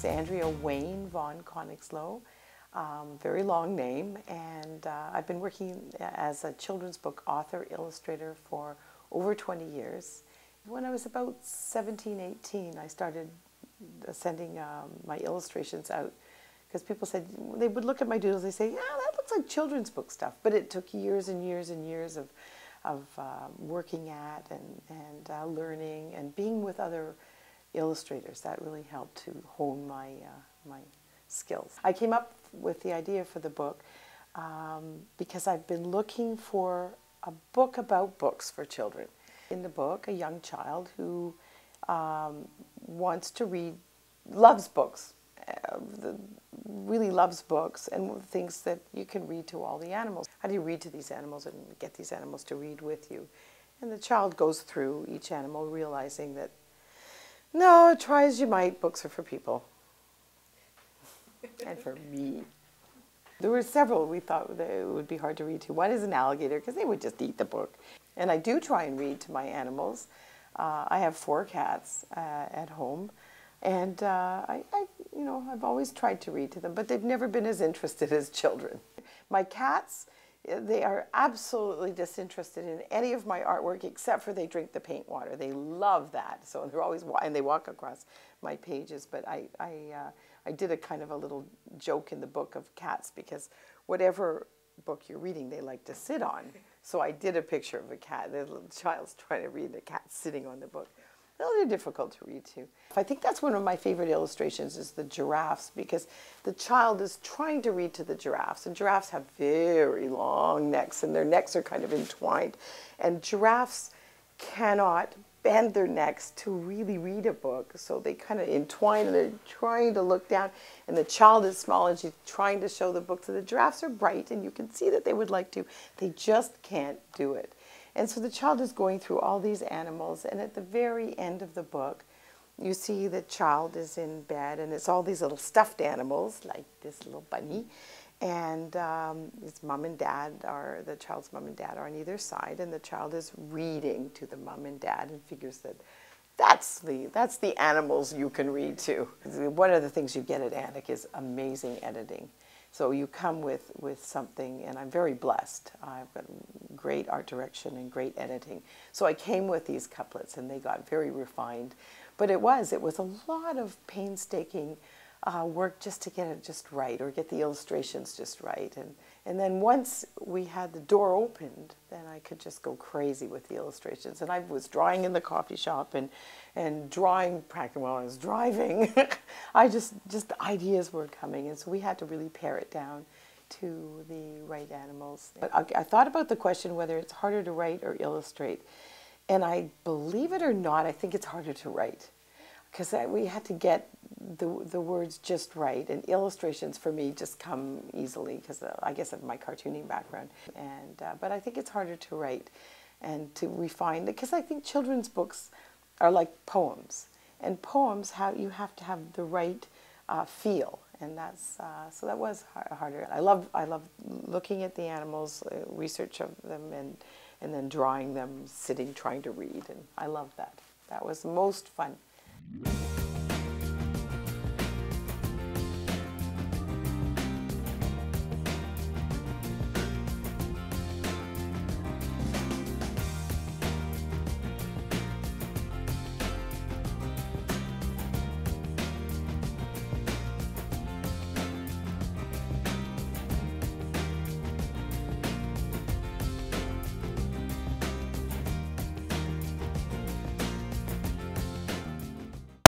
name's Andrea Wayne von Königslöw. Very long name, and I've been working as a children's book author, illustrator for over 20 years. When I was about 17, 18, I started sending my illustrations out because people said, they would look at my doodles, they say, yeah, that looks like children's book stuff. But it took years and years and years of working at and learning and being with other illustrators. That really helped to hone my skills. I came up with the idea for the book because I've been looking for a book about books for children. In the book, a young child who wants to read, loves books, really loves books, and thinks that you can read to all the animals. How do you read to these animals and get these animals to read with you? And the child goes through each animal realizing that, no, try as you might, books are for people. And for me. There were several we thought that it would be hard to read to. One is an alligator, because they would just eat the book. And I do try and read to my animals. I have 4 cats at home, and I've always tried to read to them, but they've never been as interested as children. My cats, they are absolutely disinterested in any of my artwork except for they drink the paint water. They love that, so they're always, and they walk across my pages. But I did a kind of a little joke in the book of cats, because whatever book you're reading, they like to sit on. So I did a picture of a cat. The little child's trying to read, the cat sitting on the book. Well, they're difficult to read too. I think that's one of my favorite illustrations is the giraffes, because the child is trying to read to the giraffes, and giraffes have very long necks, and their necks are kind of entwined, and giraffes cannot bend their necks to really read a book, so they kind of entwine and they're trying to look down, and the child is small and she's trying to show the book. So the giraffes are bright and you can see that they would like to, they just can't do it. And so the child is going through all these animals, and at the very end of the book you see the child is in bed, and it's all these little stuffed animals like this little bunny, and his mom and dad are, the child's mom and dad are on either side, and the child is reading to the mom and dad and figures that that's the animals you can read to. One of the things you get at Anik is amazing editing. So you come with something, and I'm very blessed. I've got great art direction and great editing. So I came with these couplets, and they got very refined. But it was a lot of painstaking work just to get it just right, or get the illustrations just right. And then once we had the door opened, then I could just go crazy with the illustrations. And I was drawing in the coffee shop and drawing practically while I was driving. I just ideas were coming, and so we had to really pare it down to the right animals. But I thought about the question whether it's harder to write or illustrate. And I, believe it or not, I think it's harder to write, because we had to get the words just right, and illustrations for me just come easily because I guess of my cartooning background. But I think it's harder to write and to refine, because I think children's books are like poems, and poems you have to have the right feel, and that's so that was harder. I love looking at the animals, research of them, and then drawing them, sitting, trying to read, and I love that. That was the most fun.